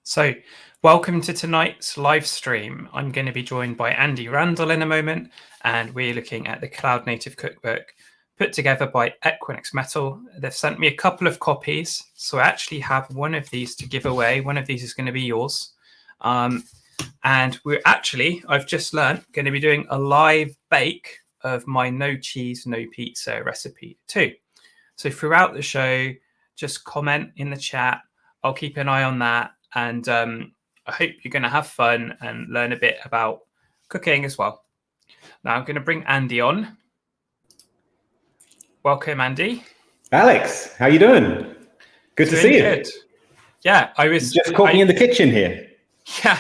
So, welcome to tonight's live stream. I'm going to be joined by Andy Randall in a moment, and we're looking at the Cloud Native Cookbook put together by Equinix Metal. They've sent me a couple of copies, so I actually have one of these to give away. One of these is going to be yours. And we're actually, I've just learned, going to be doing a live bake of my no cheese, no pizza recipe too. So throughout the show, just comment in the chat. I'll keep an eye on that. And I hope you're going to have fun and learn a bit about cooking as well. Now I'm going to bring Andy on. Welcome, Andy. Alex, how you doing? Good to see you. Good. Yeah, I was just caught me in the kitchen here. Yeah,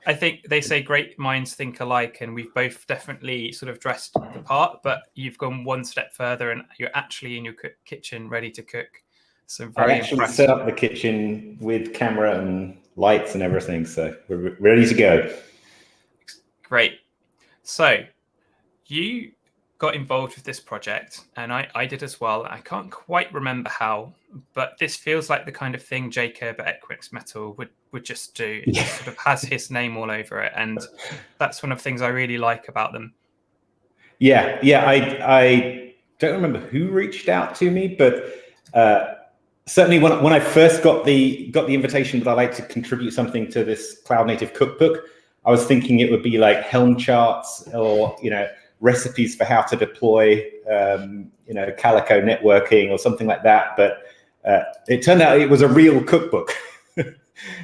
I think they say great minds think alike, and we've both definitely sort of dressed the part, but you've gone one step further and you're actually in your kitchen ready to cook. So very I actually impressed. set up the kitchen with camera and lights and everything, so we're ready to go. Great. So you got involved with this project, and I did as well. I can't quite remember how, but this feels like the kind of thing Jacob at Equinix Metal would just do. It just sort of has his name all over it, and that's one of the things I really like about them. Yeah. I don't remember who reached out to me, but certainly when I first got the invitation that I'd like to contribute something to this Cloud Native Cookbook, I was thinking it would be like Helm charts or recipes for how to deploy Calico networking or something like that. But it turned out it was a real cookbook,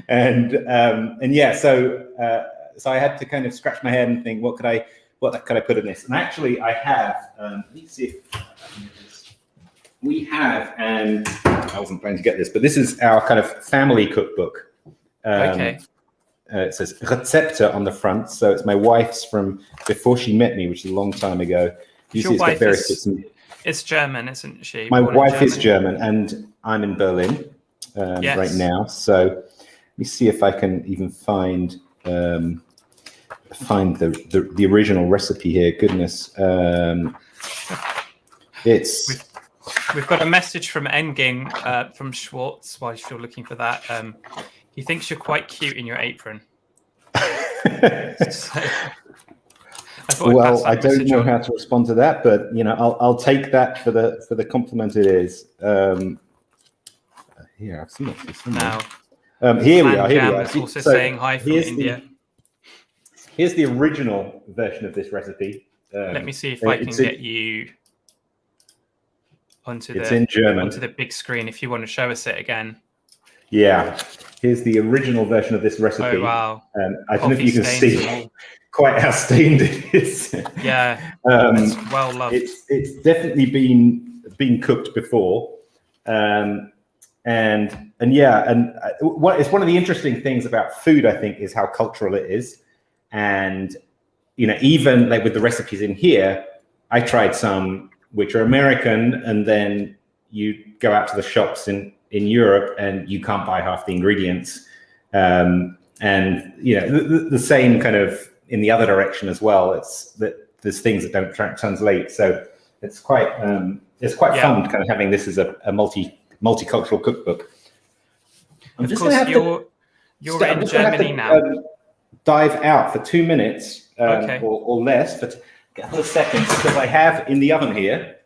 and yeah, so I had to kind of scratch my head and think, what could I put in this? And actually, I have. Let me see if we have, and I wasn't planning to get this, but this is our kind of family cookbook. Okay. It says Rezepte on the front, so it's my wife's from before she met me, which is a long time ago. Your wife is German, isn't she? My wife is German, and I'm in Berlin right now. So let me see if I can even find the original recipe here. Goodness, We've got a message from Enging from Schwartz while you're looking for that. He thinks you're quite cute in your apron. Well, I don't know how to respond to that, but I'll take that for the compliment it is. Here, I've seen it somewhere. Here we are. Also saying hi from India. Here's the original version of this recipe. Let me see if I can get you onto the big screen if you want to show us it again. Yeah, here's the original version of this recipe. Oh, wow. I don't know if you can see quite how stained it is. Yeah, it's well loved. It's definitely been cooked before. It's one of the interesting things about food, I think, is how cultural it is. And, even like with the recipes in here, I tried some which are American, and then you go out to the shops in Europe and you can't buy half the ingredients. And the same kind of in the other direction as well. It's that there's things that don't translate. So it's quite fun kind of having this as a multicultural cookbook. Of course, you're in Germany now. Dive out for 2 minutes or less, but a couple of seconds, because I have in the oven here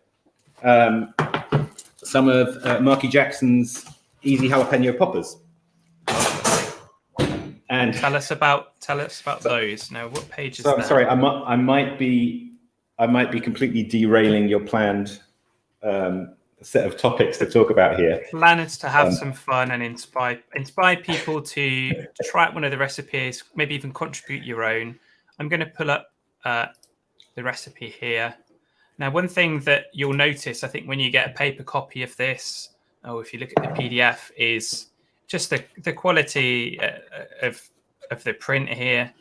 some of Marky Jackson's easy jalapeno poppers. And tell us about those. Now, what page is that? I'm sorry, I might be completely derailing your planned set of topics to talk about here. The plan is to have some fun and inspire people to try out one of the recipes, maybe even contribute your own. I'm going to pull up the recipe here. Now, one thing that you'll notice, I think, when you get a paper copy of this, or if you look at the PDF, is just the quality of the print here.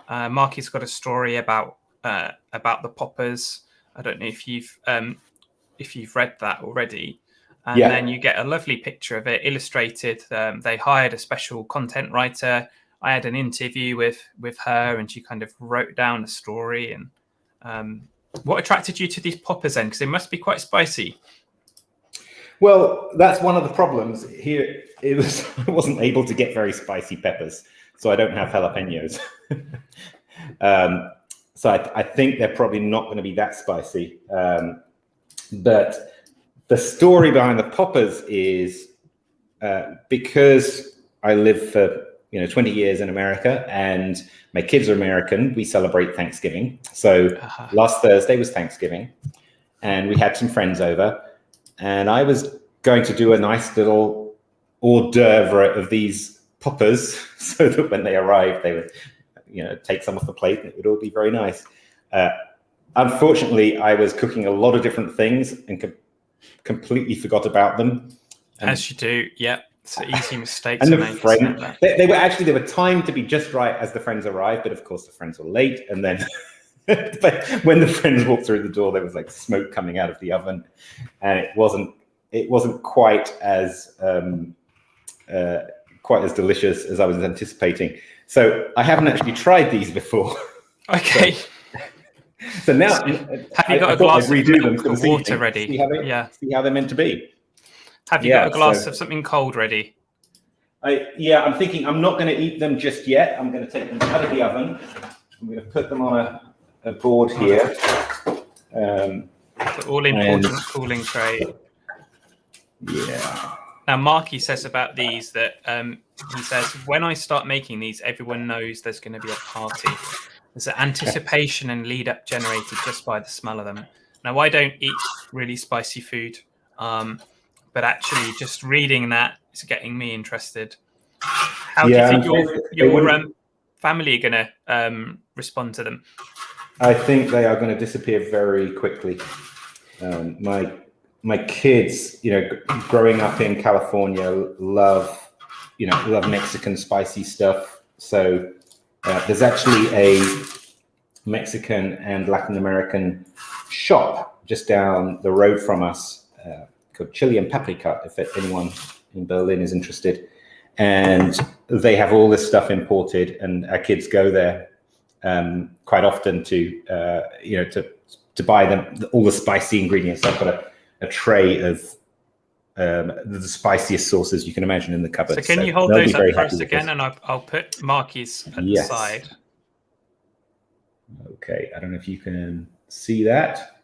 Marky's got a story about the poppers. I don't know if you've read that already. And then you get a lovely picture of it illustrated. They hired a special content writer. I had an interview with her, and she kind of wrote down a story. And what attracted you to these poppers then? Because they must be quite spicy. Well, that's one of the problems here. I wasn't able to get very spicy peppers, so I don't have jalapenos. So I think they're probably not going to be that spicy. But the story behind the poppers is because I lived for 20 years in America, and my kids are American. We celebrate Thanksgiving. So last Thursday was Thanksgiving, and we had some friends over, and I was going to do a nice little hors d'oeuvre of these poppers so that when they arrived, they would take some off the plate and it would all be very nice. Unfortunately, I was cooking a lot of different things and completely forgot about them. As you do, yeah. It's an easy mistake and to the make. friend, they were timed to be just right as the friends arrived, but of course the friends were late, and then but when the friends walked through the door, there was like smoke coming out of the oven, and it wasn't quite as delicious as I was anticipating. So I haven't actually tried these before. Okay. So now, have you got a glass of water ready? See how they're meant to be. Have you got a glass of something cold ready? I'm thinking I'm not going to eat them just yet. I'm going to take them out of the oven. I'm going to put them on a board here. The all-important cooling tray. Yeah. Now, Marky says about these that he says, when I start making these, everyone knows there's going to be a party. There's an anticipation and lead up generated just by the smell of them. Now, I don't eat really spicy food, but actually just reading that is getting me interested. How do you think your family are going to respond to them? I think they are going to disappear very quickly. My kids, growing up in California, love Mexican spicy stuff. So there's actually a Mexican and Latin American shop just down the road from us called Chili and Paprika, if anyone in Berlin is interested. And they have all this stuff imported, and our kids go there quite often to buy them all the spicy ingredients. I've got a tray of the spiciest sauces you can imagine in the cupboard. So can you hold those up for us again, and I'll put Marky's at the side. Okay, I don't know if you can see that.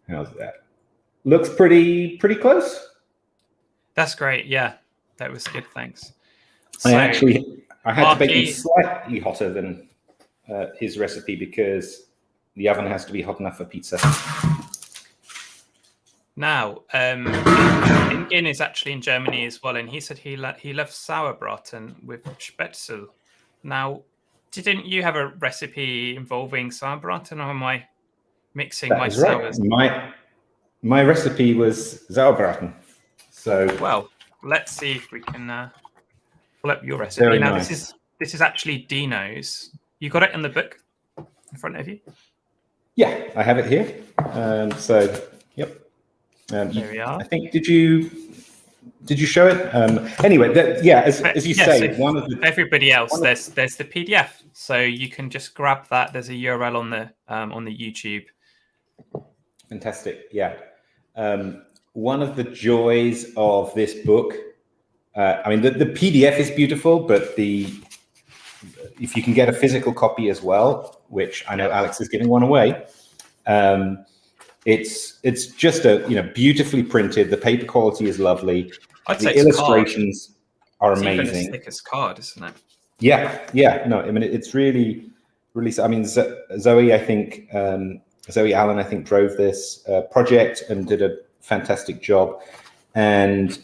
How's that? Looks pretty close. That's great. Yeah, that was good. Thanks. I had to bake them slightly hotter than his recipe because the oven has to be hot enough for pizza. Now, Ingen is actually in Germany as well, and he said he loves sauerbraten with Spätzle. Now, didn't you have a recipe involving sauerbraten, or am I mixing my sours? Right. My recipe was sauerbraten. So well, let's see if we can pull up your recipe. Very nice. This is actually Dino's. You got it in the book in front of you? Yeah, I have it here. Yep. There we are. I think did you show it? Anyway, as you say, one of the everybody else there's the PDF, so you can just grab that. There's a URL on the YouTube. Fantastic. Yeah. One of the joys of this book, the PDF is beautiful, but if you can get a physical copy as well, which I know Alex is giving one away, it's just a beautifully printed. The paper quality is lovely. The illustrations are amazing. It's even as thick as card, isn't it? Yeah. No, it's really. Zoe, I think Zoe Allen, I think, drove this project and did a fantastic job. And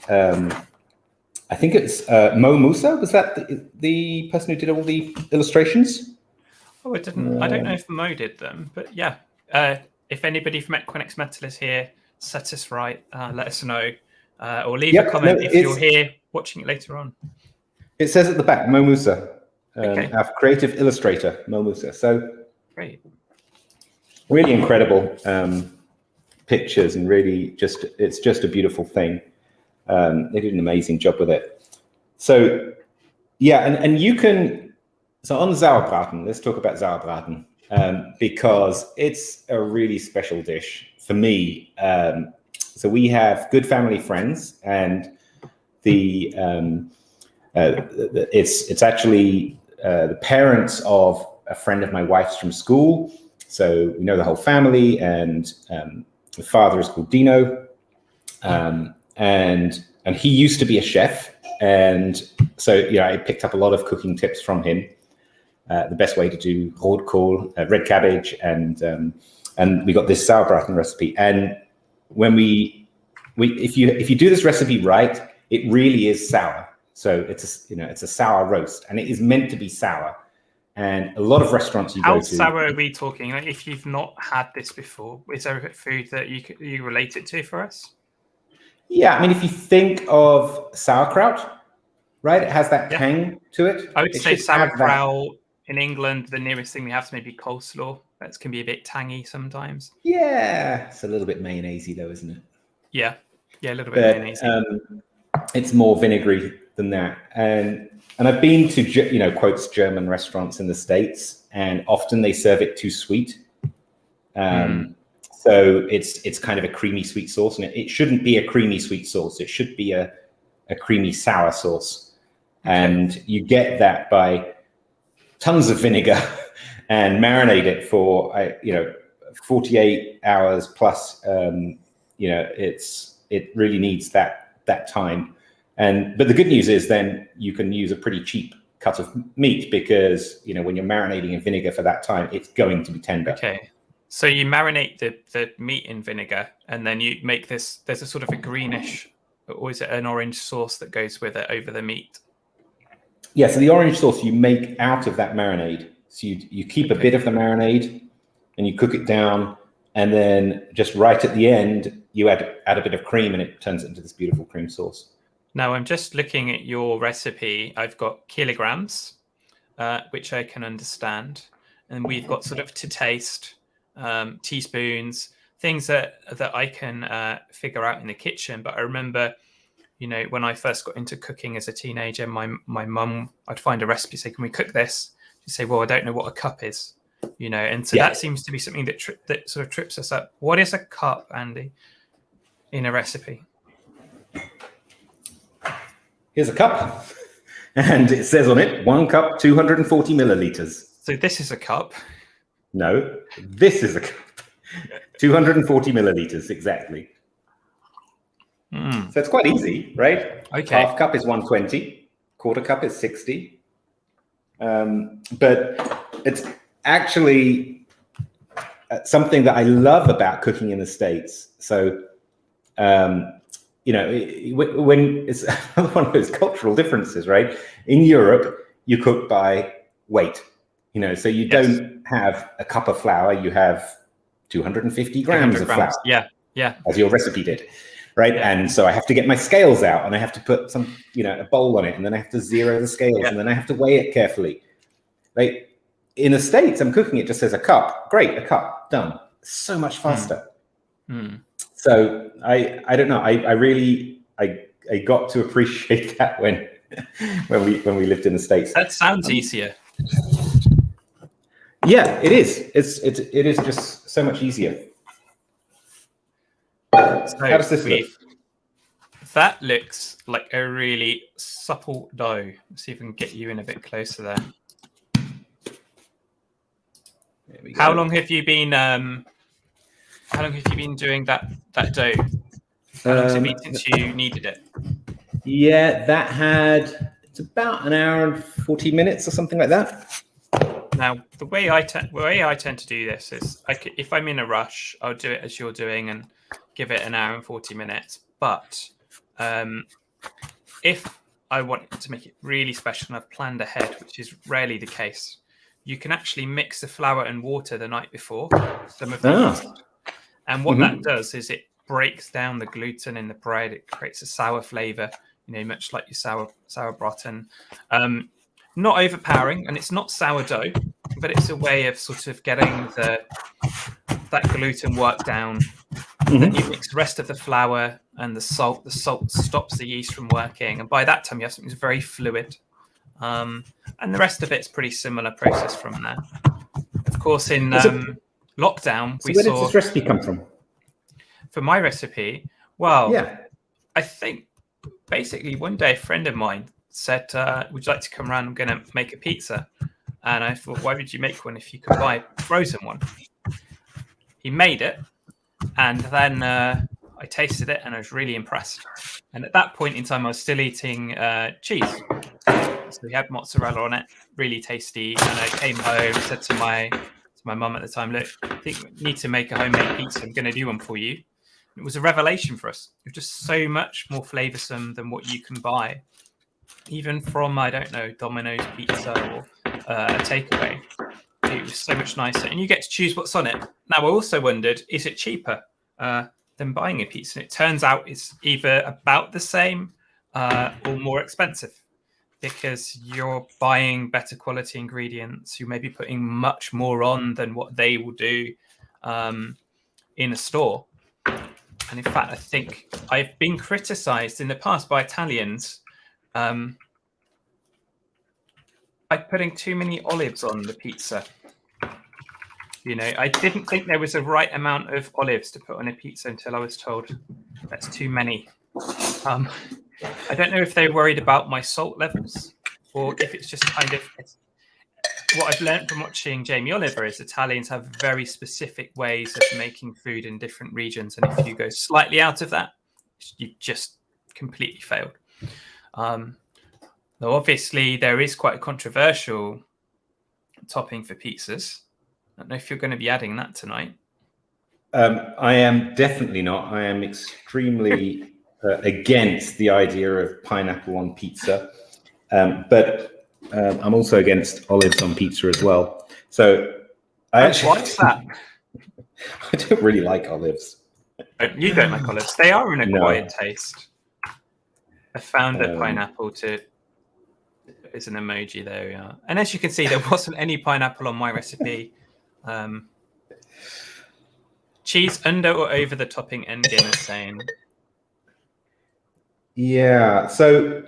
I think it's Mo Musa. Was that the person who did all the illustrations? Oh, it didn't. I don't know if Mo did them, but yeah. If anybody from Equinix Metal is here, set us right. Let us know, or leave a comment if you're here watching it later on. It says at the back, Mo Musa, our creative illustrator, Mo Musa. So great, really incredible pictures, and really it's just a beautiful thing. They did an amazing job with it. So and you can. So on Sauerbraten, let's talk about Sauerbraten. Because it's a really special dish for me. So we have good family friends, and it's actually the parents of a friend of my wife's from school. So we know the whole family, and the father is called Dino, and he used to be a chef, and so I picked up a lot of cooking tips from him. The best way to do rotkohl, red cabbage, and we got this sauerbraten recipe. And when if you do this recipe right, it really is sour. So it's a sour roast, and it is meant to be sour. And a lot of restaurants How sour are we talking? Like, if you've not had this before, is there a food that you relate it to for us? Yeah, I mean, if you think of sauerkraut, right, it has that tang to it. I would say sauerkraut in England, the nearest thing we have is maybe coleslaw. That can be a bit tangy sometimes. Yeah, it's a little bit mayonnaisey though, isn't it? Yeah, a little bit mayonnaisey. It's more vinegary than that. And I've been to, quotes, German restaurants in the States, and often they serve it too sweet. So it's kind of a creamy sweet sauce, and it shouldn't be a creamy sweet sauce. It should be a creamy sour sauce. Okay. And you get that by tons of vinegar and marinate it for 48 hours plus. It really needs that time. But the good news is then you can use a pretty cheap cut of meat, because when you're marinating in vinegar for that time, it's going to be tender. Okay, so you marinate the meat in vinegar, and then you make this. There's a sort of a greenish, or is it an orange sauce that goes with it over the meat? Yeah, so the orange sauce you make out of that marinade. So you keep a bit of the marinade and you cook it down, and then just right at the end you add a bit of cream, and it turns it into this beautiful cream sauce. Now I'm just looking at your recipe. I've got kilograms, which I can understand, and we've got sort of to taste, teaspoons, things that I can figure out in the kitchen. But I remember, when I first got into cooking as a teenager, my mum, I'd find a recipe, say, "Can we cook this?" She'd say, "Well, I don't know what a cup is," and so that seems to be something that sort of trips us up. What is a cup, Andy, in a recipe? Here's a cup, and it says on it, 1 cup, 240 milliliters. So this is a cup? No, this is a cup. 240 milliliters, exactly. So it's quite easy, right? Okay. Half cup is 120, quarter cup is 60. But it's actually something that I love about cooking in the States. So, when it's one of those cultural differences, right? In Europe, you cook by weight, so you don't have a cup of flour, you have 250 grams of flour. Yeah. As your recipe did, right? Yeah. And so I have to get my scales out, and I have to put some, a bowl on it, and then I have to zero the scales, and then I have to weigh it carefully. Like in the States, I'm cooking, it just says a cup. Great, a cup, done. So much faster. So I don't know. I really got to appreciate that when we lived in the States. That sounds easier. Yeah, it is. It is just so much easier. So how does this look? That looks like a really supple dough. Let's see if we can get you in a bit closer there. How long have you been doing that dough? How long has it been since you needed it? Yeah, it's about an hour and 40 minutes or something like that. Now, the way I tend to do this is, if I'm in a rush, I'll do it as you're doing and give it an hour and 40 minutes. But if I want to make it really special and I've planned ahead, which is rarely the case, you can actually mix the flour and water the night before. And what that does is it breaks down the gluten in the bread. It creates a sour flavor, much like your sauerbraten. Not overpowering, and it's not sourdough, but it's a way of sort of getting that gluten worked down. Then you mix the rest of the flour and the salt. The salt stops the yeast from working, and by that time you have something that's very fluid. And the rest of it's pretty similar process from there. Of course, in lockdown, where did this recipe come from? For my recipe, Well, Yeah. I think basically one day a friend of mine said, would you like to come around? I'm going to make a pizza. And I thought, why would you make one if you could buy a frozen one? He made it. And then I tasted it and I was really impressed. And at that point in time, I was still eating cheese. So we had mozzarella on it, really tasty. And I came home, said to my mum at the time, look, I think we need to make a homemade pizza. I'm going to do one for you. It was a revelation for us. It was just so much more flavoursome than what you can buy, even from, I don't know, Domino's Pizza or a takeaway. It was so much nicer. And you get to choose what's on it. Now, I also wondered, is it cheaper than buying a pizza? And it turns out it's either about the same or more expensive, because you're buying better quality ingredients. You may be putting much more on than what they will do in a store. And in fact, I think I've been criticized in the past by Italians by putting too many olives on the pizza. You know, I didn't think there was a right amount of olives to put on a pizza until I was told that's too many. I don't know if they're worried about my salt levels or if it's just kind of what I've learned from watching Jamie Oliver is Italians have very specific ways of making food in different regions. And if you go slightly out of that, you've just completely failed. Though obviously there is quite a controversial topping for pizzas. I don't know if you're going to be adding that tonight. I am definitely not. I am extremely against the idea of pineapple on pizza. But I'm also against olives on pizza as well. So What's that? I don't really like olives. You don't like olives. They are an acquired taste. I found a pineapple is an emoji. There we are. And as you can see, there wasn't any pineapple on my recipe. Cheese under or over the topping, Engin is saying. Yeah. So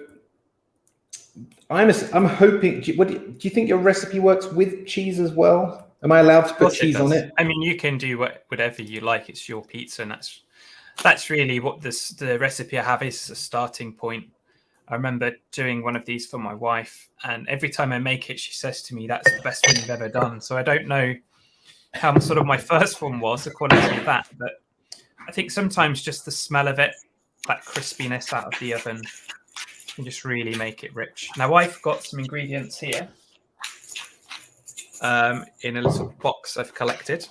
I'm hoping. Do you think your recipe works with cheese as well? Am I allowed to put cheese on it? I mean, you can do whatever you like. It's your pizza, and that's really what the recipe I have is a starting point. I remember doing one of these for my wife, and every time I make it, she says to me, "That's the best one you've ever done." So I don't know how sort of my first one was, the quality of that, but I think sometimes just the smell of it, that crispiness out of the oven, can just really make it rich. Now I've got some ingredients here in a little box I've collected.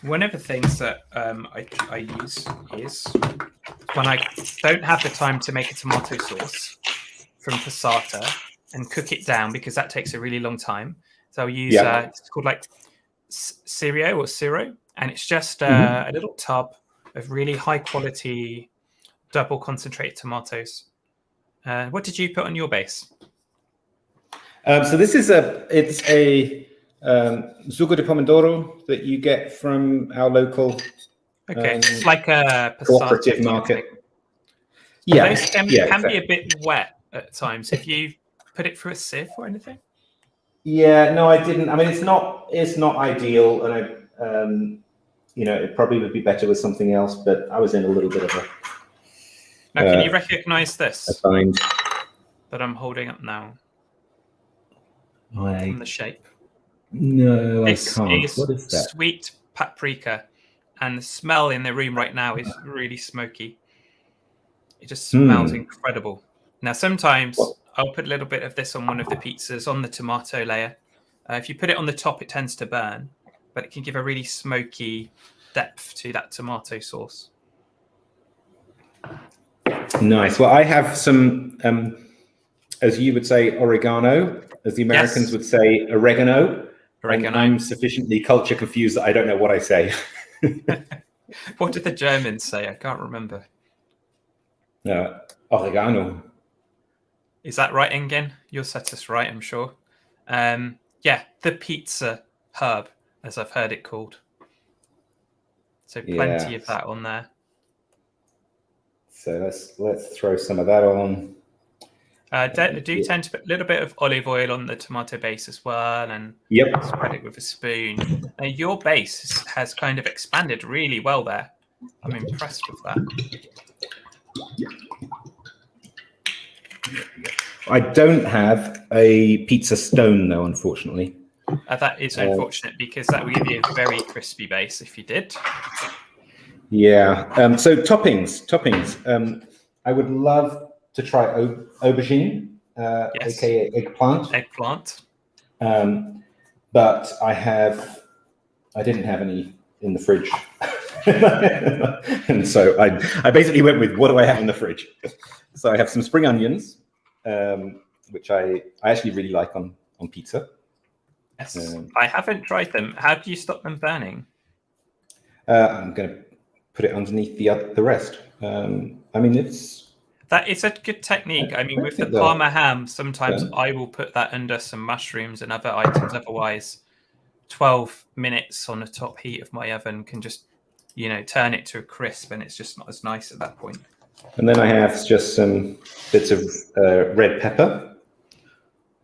One of the things that I use is when I don't have the time to make a tomato sauce from passata and cook it down, because that takes a really long time. So I'll use it's called like Siro, and it's just a little tub of really high quality double concentrated tomatoes. What did you put on your base? So this is it's a sugo di pomodoro that you get from our local it's like a cooperative market. Yeah, those can be a bit wet at times. If you put it through a sieve or anything. Yeah, no, I didn't. I mean, it's not ideal, and it probably would be better with something else. But I was in a little bit of a. Now, can you recognize this bind that I'm holding up now? From the shape. No, I can't. What is that? Sweet paprika, and the smell in the room right now is really smoky. It just smells incredible. Now, sometimes I'll put a little bit of this on one of the pizzas on the tomato layer. If you put it on the top, it tends to burn, but it can give a really smoky depth to that tomato sauce. Nice. Well, I have some, as you would say, oregano, as the Americans would say, oregano. And I'm sufficiently culture confused that I don't know what I say. What did the Germans say? I can't remember. Oregano. Is that right, Engin? You'll set us right, I'm sure. Yeah, the pizza herb, as I've heard it called. So plenty of that on there. So let's throw some of that on. Do tend to put a little bit of olive oil on the tomato base as well, and spread it with a spoon. Your base has kind of expanded really well there. I'm impressed with that. I don't have a pizza stone though, unfortunately. That is unfortunate because that would give you a very crispy base if you did. Yeah. So toppings. I would love to try aubergine, Yes. aka eggplant. Eggplant. But I didn't have any in the fridge. And so I basically went with, what do I have in the fridge? So I have some spring onions, which I actually really like on pizza. Yes, I haven't tried them. How do you stop them burning? I'm going to put it underneath the rest. I mean, that is a good technique. I mean, with the Parma ham, sometimes I will put that under some mushrooms and other items. Otherwise, 12 minutes on the top heat of my oven can just, turn it to a crisp, and it's just not as nice at that point. And then I have just some bits of red pepper.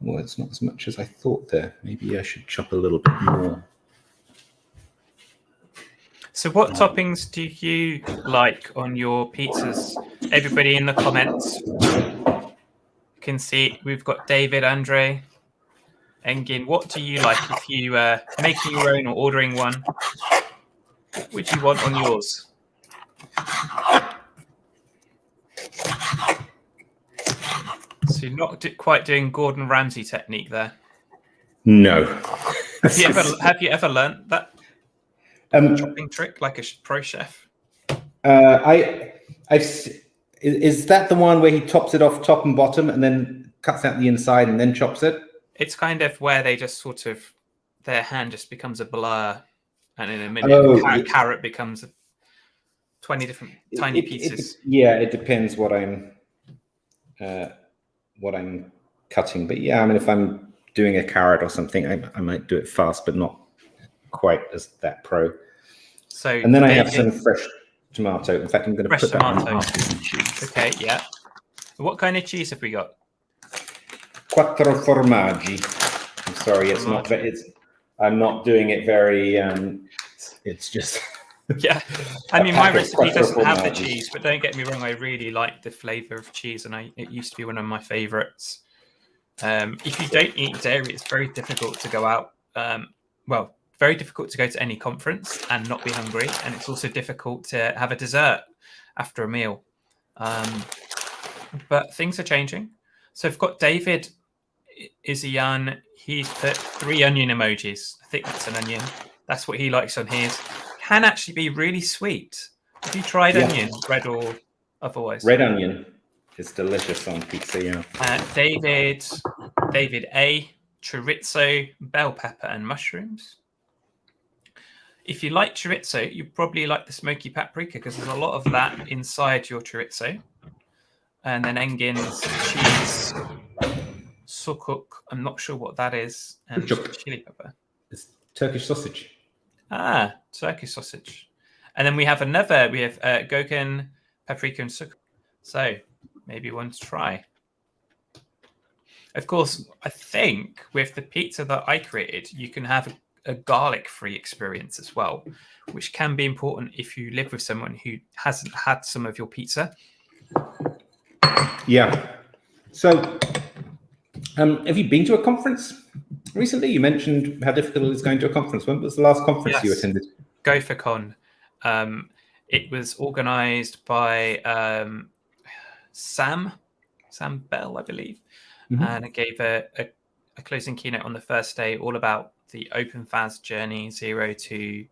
Well, it's not as much as I thought there. Maybe I should chop a little bit more. So what toppings do you like on your pizzas? Everybody in the comments can see we've got David, Andre, Engin. What do you like if you making your own or ordering one? What would you want on yours? So you're not quite doing Gordon Ramsay technique there. No. Have you ever learnt that chopping trick like a pro chef? Is that the one where he tops it off top and bottom and then cuts out the inside and then chops it? It's kind of where they just sort of, their hand just becomes a blur, and in a minute, carrot becomes 20 different tiny pieces. It depends what I'm cutting. But yeah, I mean, if I'm doing a carrot or something, I might do it fast, but not quite as that pro. So, and then I have some fresh tomato. In fact, I'm going to put that on some cheese. Okay, yeah. What kind of cheese have we got? Quattro formaggi. I'm sorry, it's not. I'm not doing it very. It's just. Yeah, I mean, my recipe doesn't have the cheese, but don't get me wrong, I really like the flavor of cheese, and it used to be one of my favorites. If you don't eat dairy, it's very difficult to go out. Very difficult to go to any conference and not be hungry, and it's also difficult to have a dessert after a meal. But things are changing. So I've got David Izian. He's put 3 onion emojis. I think that's an onion. That's what he likes on his. Can actually be really sweet. Have you tried onion, red or otherwise? Red onion is delicious on pizza, yeah. David A, chorizo, bell pepper, and mushrooms. If you like chorizo, you probably like the smoky paprika because there's a lot of that inside your chorizo. And then Engin's cheese, sukuk, I'm not sure what that is, and chili pepper. It's Turkish sausage. Ah, Turkish sausage. And then we have gherkin, paprika, and sukuk. So maybe one to try. Of course, I think with the pizza that I created, you can have a garlic-free experience as well, which can be important if you live with someone who hasn't had some of your pizza. Yeah. So, have you been to a conference recently? You mentioned how difficult it is going to a conference. When was the last conference you attended? GopherCon. It was organized by Sam Bell, I believe. Mm-hmm. And it gave a closing keynote on the first day all about the OpenFAS journey, 0 to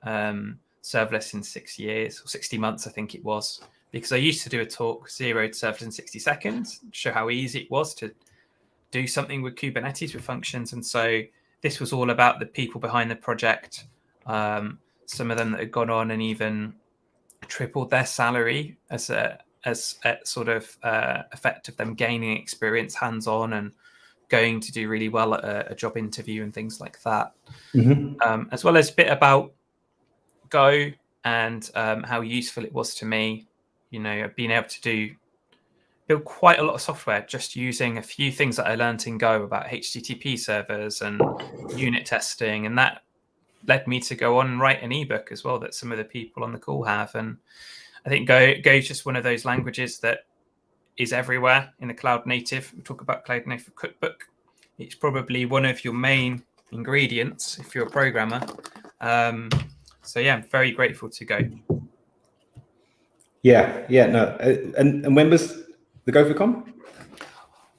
serverless in 6 years, or 60 months, I think it was. Because I used to do a talk, 0 to serverless in 60 seconds, show how easy it was to do something with Kubernetes with functions. And so this was all about the people behind the project, some of them that had gone on and even tripled their salary as a sort of effect of them gaining experience hands-on and going to do really well at a job interview and things like that. Mm-hmm. As well as a bit about Go and how useful it was to me. Being able to build quite a lot of software just using a few things that I learned in Go about HTTP servers and unit testing. And that led me to go on and write an ebook as well that some of the people on the call have. And I think Go is just one of those languages that is everywhere in the cloud native. We talk about cloud native cookbook. It's probably one of your main ingredients if you're a programmer. So yeah, I'm very grateful to go. Yeah, no. And when was the GopherCon?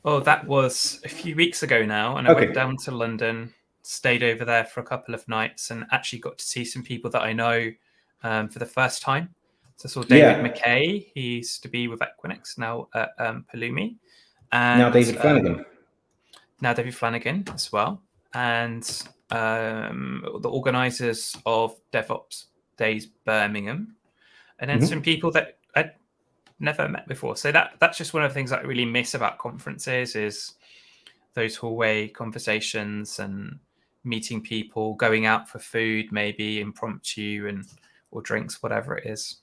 Oh, that was a few weeks ago now, and I went down to London, stayed over there for a couple of nights, and actually got to see some people that I know for the first time. So I saw David McKay. He used to be with Equinix, now at Pulumi. And now David Flanagan. Now David Flanagan as well. And the organisers of DevOps Days Birmingham. And then some people that I'd never met before. So that's just one of the things that I really miss about conferences is those hallway conversations and meeting people, going out for food, maybe impromptu or drinks, whatever it is.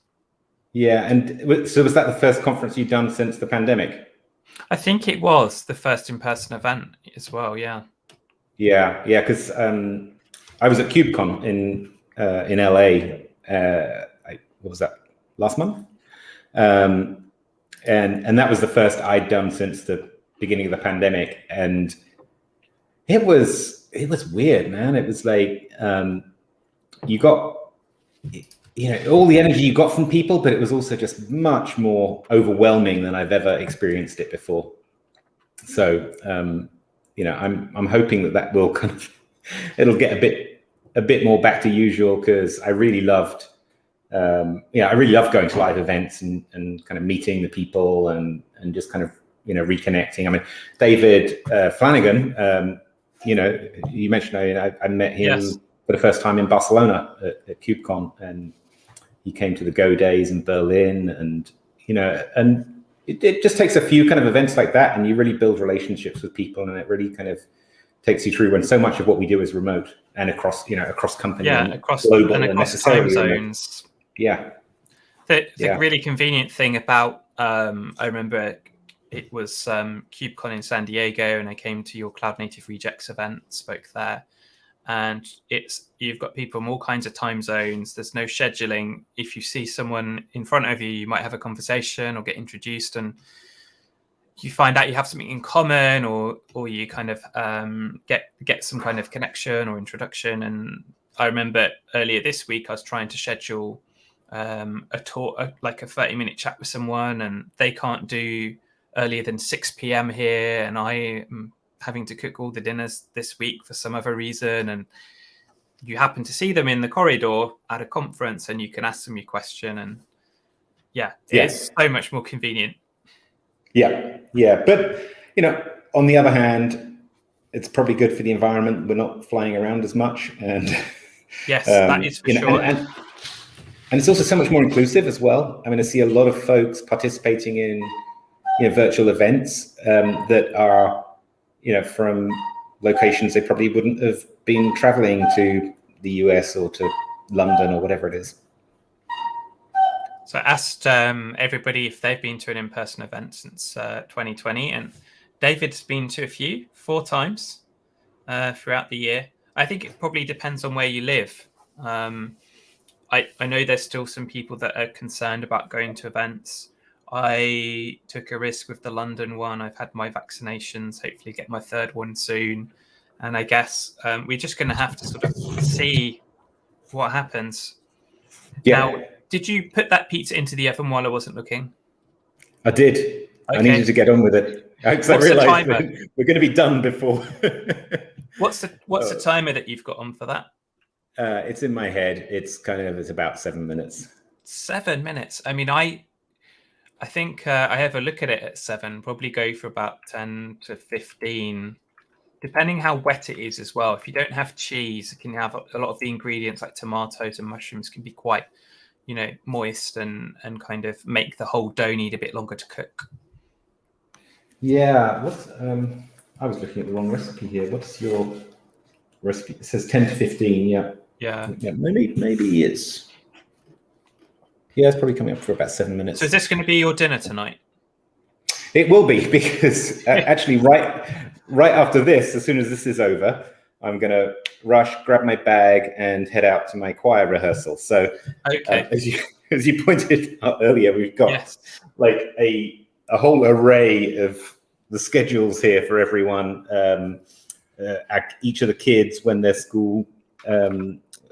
Yeah, and so was that the first conference you've done since the pandemic? I think it was the first in-person event as well. Yeah. Yeah, because I was at KubeCon in LA. What was that? Last month, and that was the first I'd done since the beginning of the pandemic, and it was weird, man. It was like you got all the energy you got from people, but it was also just much more overwhelming than I've ever experienced it before. So I'm hoping that will kind of it'll get a bit more back to usual, because I really loved. I really love going to live events and kind of meeting the people and just kind of, reconnecting. I mean, David Flanagan, you mentioned, I met him for the first time in Barcelona at KubeCon, and he came to the Go Days in Berlin, and it just takes a few kind of events like that, and you really build relationships with people, and it really kind of takes you through when so much of what we do is remote and across company, across global and across time zones. Yeah. The really convenient thing about, I remember it was KubeCon in San Diego, and I came to your Cloud Native Rejects event, spoke there, and you've got people from all kinds of time zones. There's no scheduling. If you see someone in front of you, you might have a conversation or get introduced, and you find out you have something in common, or you kind of get some kind of connection or introduction. And I remember earlier this week I was trying to schedule a talk, like a 30-minute chat with someone, and they can't do earlier than 6 p.m. here, and I am having to cook all the dinners this week for some other reason, and you happen to see them in the corridor at a conference, and you can ask them your question, and it's so much more convenient. But on the other hand, it's probably good for the environment. We're not flying around as much, and yes, that is for sure. And it's also so much more inclusive as well. I mean, I see a lot of folks participating in virtual events that are from locations they probably wouldn't have been traveling to the US or to London or whatever it is. So I asked everybody if they've been to an in-person event since 2020, and David's been to a few, 4 times throughout the year. I think it probably depends on where you live. I know there's still some people that are concerned about going to events. I took a risk with the London one. I've had my vaccinations, hopefully get my 3rd one soon. And I guess we're just going to have to sort of see what happens. Yeah. Now, did you put that pizza into the oven while I wasn't looking? I did. Okay. I needed to get on with it because I realized we're going to be done before. What's the timer that you've got on for that? It's in my head. It's about 7 minutes. 7 minutes. I mean, I think I have a look at it at 7, probably go for about 10 to 15, depending how wet it is as well. If you don't have cheese, it can have a lot of the ingredients like tomatoes and mushrooms can be quite, moist and kind of make the whole dough need a bit longer to cook. Yeah. I was looking at the wrong recipe here. What's your recipe? It says 10 to 15. Yeah. Maybe it's. Yeah, it's probably coming up for about 7 minutes. So is this going to be your dinner tonight? It will be, because actually right after this, as soon as this is over, I'm going to rush, grab my bag, and head out to my choir rehearsal. So as you pointed out earlier, we've got like a a whole array of the schedules here for everyone. Each of the kids, when their school,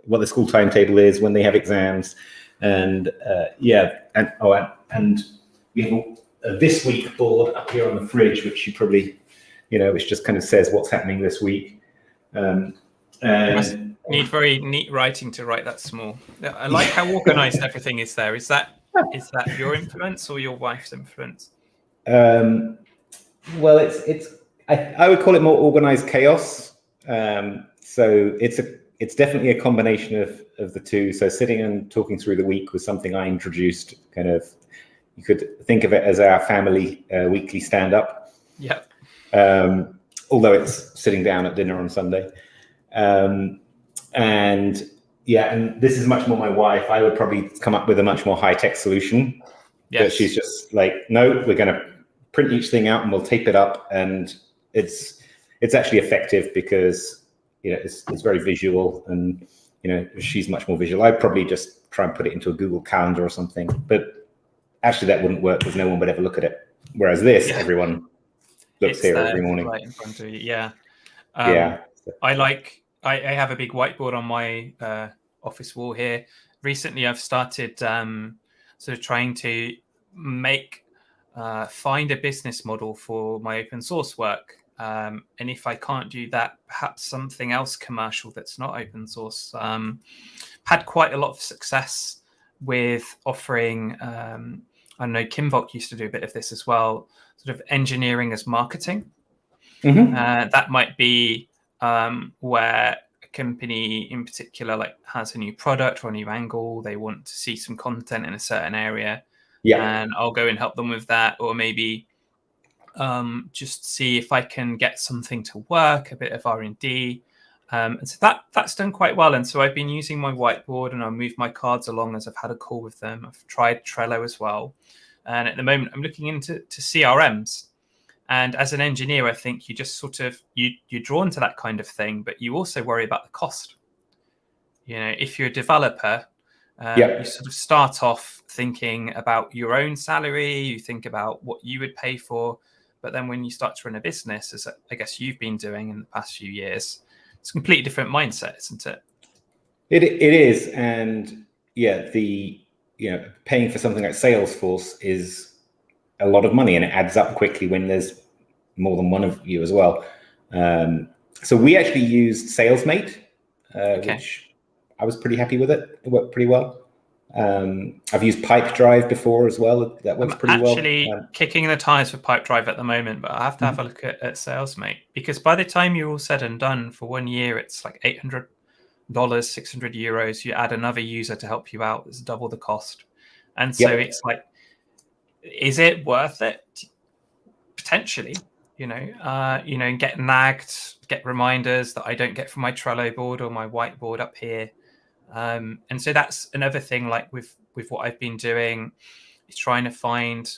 what the school timetable is, when they have exams, and and we have a this week board up here on the fridge, which you probably, which just kind of says what's happening this week. And need very neat writing to write that small. I like how organized everything is there. Is that your influence or your wife's influence? Well, I would call it more organized chaos. So it's definitely a combination of the two. So sitting and talking through the week was something I introduced. Kind of, you could think of it as our family weekly stand-up. Yeah. Although it's sitting down at dinner on Sunday. And this is much more my wife. I would probably come up with a much more high-tech solution. Yes. But she's just like, no, we're going to print each thing out and we'll tape it up. And it's actually effective because, it's very visual, and, she's much more visual. I'd probably just try and put it into a Google Calendar or something, but actually that wouldn't work because no one would ever look at it. Whereas this, everyone looks here every morning. Right in front of you. Yeah. Yeah. I have a big whiteboard on my office wall here. Recently, I've started sort of trying to find a business model for my open source work. And if I can't do that, perhaps something else commercial that's not open source. Had quite a lot of success with offering, I know Kimvok used to do a bit of this as well, sort of engineering as marketing. Mm-hmm. That might be where a company in particular has a new product or a new angle. They want to see some content in a certain area. Yeah. And I'll go and help them with that. Or maybe just see if I can get something to work, a bit of R&D. And so that's done quite well. And so I've been using my whiteboard, and I'll move my cards along as I've had a call with them. I've tried Trello as well. And at the moment, I'm looking into CRMs. And as an engineer, I think you just sort of, you're drawn to that kind of thing, but you also worry about the cost. If you're a developer, you sort of start off thinking about your own salary, you think about what you would pay for. But then when you start to run a business, as I guess you've been doing in the past few years, it's a completely different mindset, isn't it? It is. And paying for something like Salesforce is a lot of money, and it adds up quickly when there's more than one of you as well. So we actually used SalesMate, which I was pretty happy with it. It worked pretty well. I've used Pipedrive before as well. That works pretty well. Actually kicking the tires for Pipedrive at the moment, but I have to have a look at SalesMate, because by the time you're all said and done for 1 year, it's like $800, 600 euros. You add another user to help you out, it's double the cost. And so it's like, is it worth it? Potentially, get nagged, get reminders that I don't get from my Trello board or my whiteboard up here. And so that's another thing, like with what I've been doing, is trying to find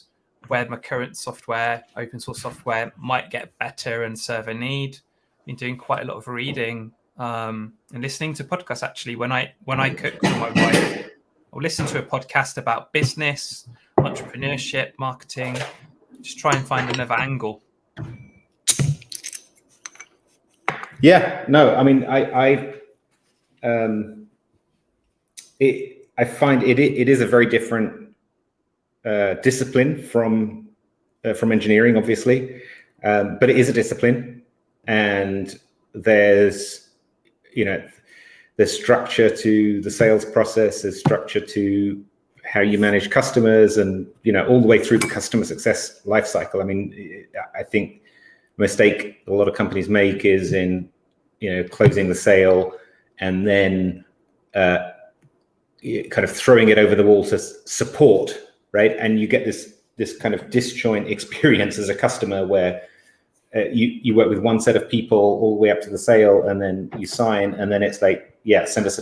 where my current software, open source software, might get better and serve a need. I've been doing quite a lot of reading and listening to podcasts. Actually, when I cook for my wife, I'll listen to a podcast about business, entrepreneurship, marketing, just try and find another angle. Yeah, no, I mean, I find it is a very different discipline from engineering, obviously, but it is a discipline, and there's structure to the sales process, there's structure to how you manage customers, and all the way through the customer success lifecycle. I mean, I think a mistake a lot of companies make is in closing the sale and then kind of throwing it over the wall to support, right? And you get this kind of disjoint experience as a customer where you work with one set of people all the way up to the sale, and then you sign, and then it's like, send us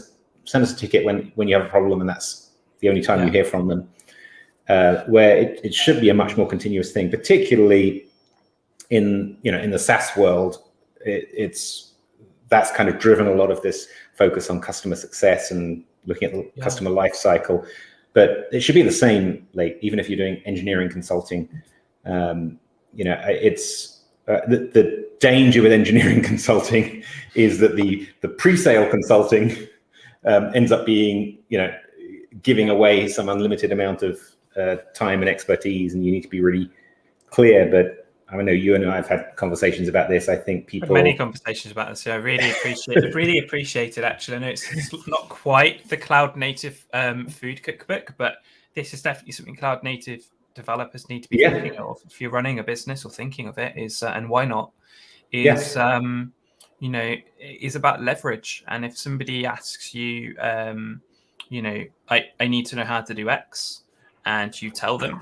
a ticket when you have a problem, and that's the only time you hear from them. Where it should be a much more continuous thing, particularly in the SaaS world. That's kind of driven a lot of this focus on customer success and looking at the customer life cycle. But it should be the same, like even if you're doing engineering consulting, It's the danger with engineering consulting is that the pre-sale consulting ends up being, giving away some unlimited amount of time and expertise, and you need to be really clear. But I know you and I have had conversations about this. I think people many conversations about this. So I really appreciate it. Actually, I know it's not quite the cloud native food cookbook, but this is definitely something cloud native developers need to be thinking of if you're running a business or thinking of it. And why not? Is about leverage. And if somebody asks you, I need to know how to do X, and you tell them,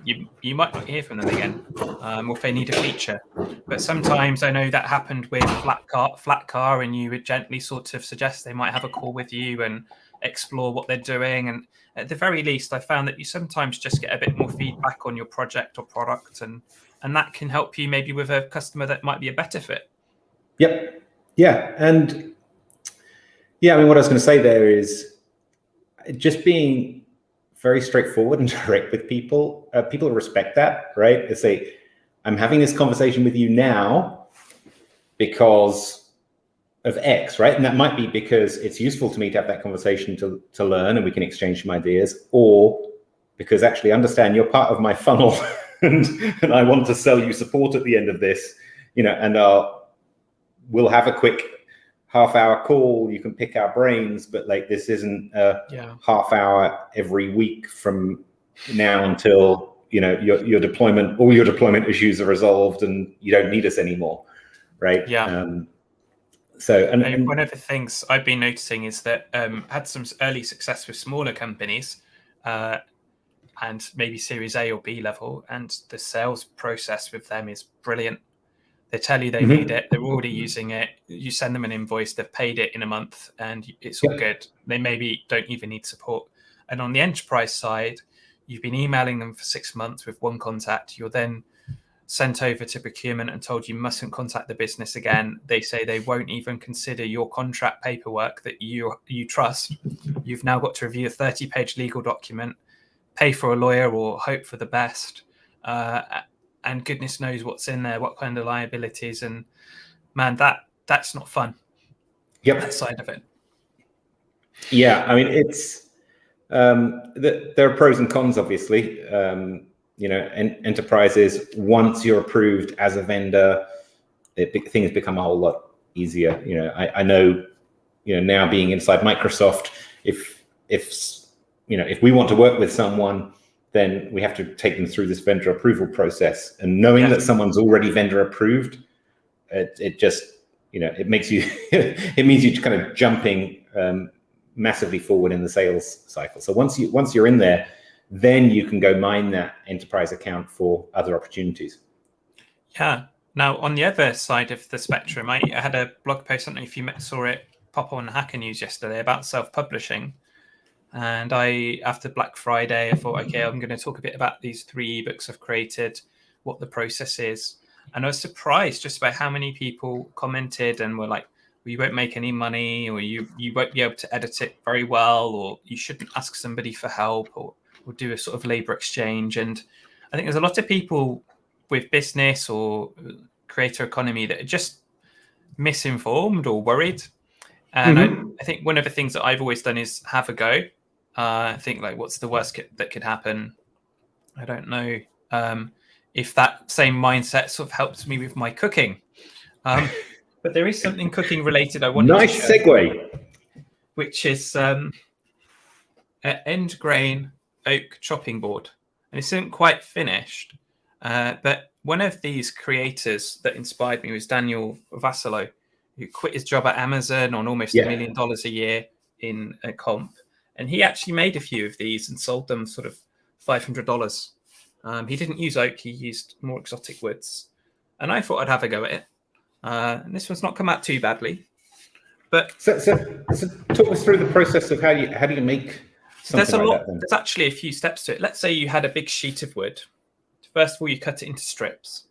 you might not hear from them again, or if they need a feature. But sometimes I know that happened with Flat Car, and you would gently sort of suggest they might have a call with you and explore what they're doing. And at the very least, I found that you sometimes just get a bit more feedback on your project or product, and that can help you maybe with a customer that might be a better fit. Yep. Yeah. And I mean, what I was going to say there is just being very straightforward and direct with people. People respect that, right? They say, I'm having this conversation with you now because of X, right? And that might be because it's useful to me to have that conversation to learn, and we can exchange some ideas, or because actually understand you're part of my funnel and I want to sell you support at the end of this, and we'll have a quick half-hour call. You can pick our brains, but like this isn't a half hour every week from now until your deployment, all your deployment issues are resolved and you don't need us anymore, right? So one of the things I've been noticing is that had some early success with smaller companies, and maybe Series A or B level, and the sales process with them is brilliant. They tell you they need it. They're already using it. You send them an invoice. They've paid it in a month, and it's all good. They maybe don't even need support. And on the enterprise side, you've been emailing them for 6 months with one contact. You're then sent over to procurement and told you mustn't contact the business again. They say they won't even consider your contract paperwork that you trust. You've now got to review a 30-page legal document, pay for a lawyer or hope for the best. And goodness knows what's in there, what kind of liabilities. And man, that's not fun. That side of it. Yeah, I mean, it's there are pros and cons, obviously. Enterprises, once you're approved as a vendor, things become a whole lot easier. I know, now being inside Microsoft, if we want to work with someone, then we have to take them through this vendor approval process. And knowing that someone's already vendor approved, it just, it makes you, it means you're kind of jumping massively forward in the sales cycle. So once you're in there, then you can go mine that enterprise account for other opportunities. Yeah. Now, on the other side of the spectrum, I had a blog post, I don't know if you saw it pop on Hacker News yesterday, about self-publishing. And after Black Friday, I thought, okay, I'm going to talk a bit about these 3 ebooks I've created, what the process is. And I was surprised just by how many people commented and were like, well, you won't make any money, or you won't be able to edit it very well, or you shouldn't ask somebody for help, or do a sort of labor exchange. And I think there's a lot of people with business or creator economy that are just misinformed or worried. And I think one of the things that I've always done is have a go. I think, like, what's the worst that could happen? I don't know if that same mindset sort of helps me with my cooking. But there is something cooking related I wanted to share. Nice segue. Which is an end grain oak chopping board. And it isn't quite finished. But one of these creators that inspired me was Daniel Vassallo, who quit his job at Amazon on almost $1 million a year in a comp. And he actually made a few of these and sold them sort of $500. He didn't use oak, he used more exotic woods. And I thought I'd have a go at it. And this one's not come out too badly. But so talk us through the process of how do you make something like that then? There's actually a few steps to it. Let's say you had a big sheet of wood. First of all, you cut it into strips.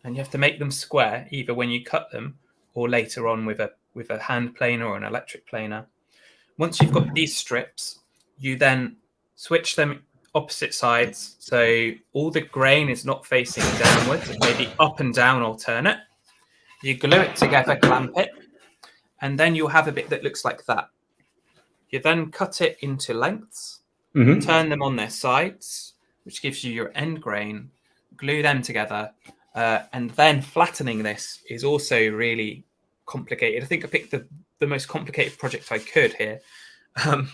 And you have to make them square, either when you cut them or later on with a hand planer or an electric planer. Once you've got these strips, you then switch them opposite sides. So all the grain is not facing downwards, it may be up and down alternate. You glue it together, clamp it, and then you'll have a bit that looks like that. You then cut it into lengths, turn them on their sides, which gives you your end grain, glue them together, and then flattening this is also really complicated. I think I picked the most complicated project I could here. And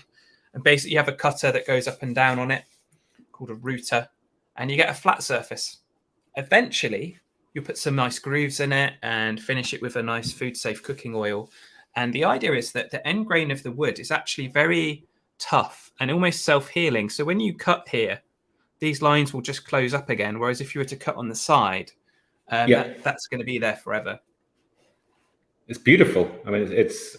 basically you have a cutter that goes up and down on it called a router, and you get a flat surface. Eventually you put some nice grooves in it and finish it with a nice food safe cooking oil. And the idea is that the end grain of the wood is actually very tough and almost self-healing. So when you cut here, these lines will just close up again. Whereas if you were to cut on the side, that's going to be there forever. It's beautiful. I mean, it's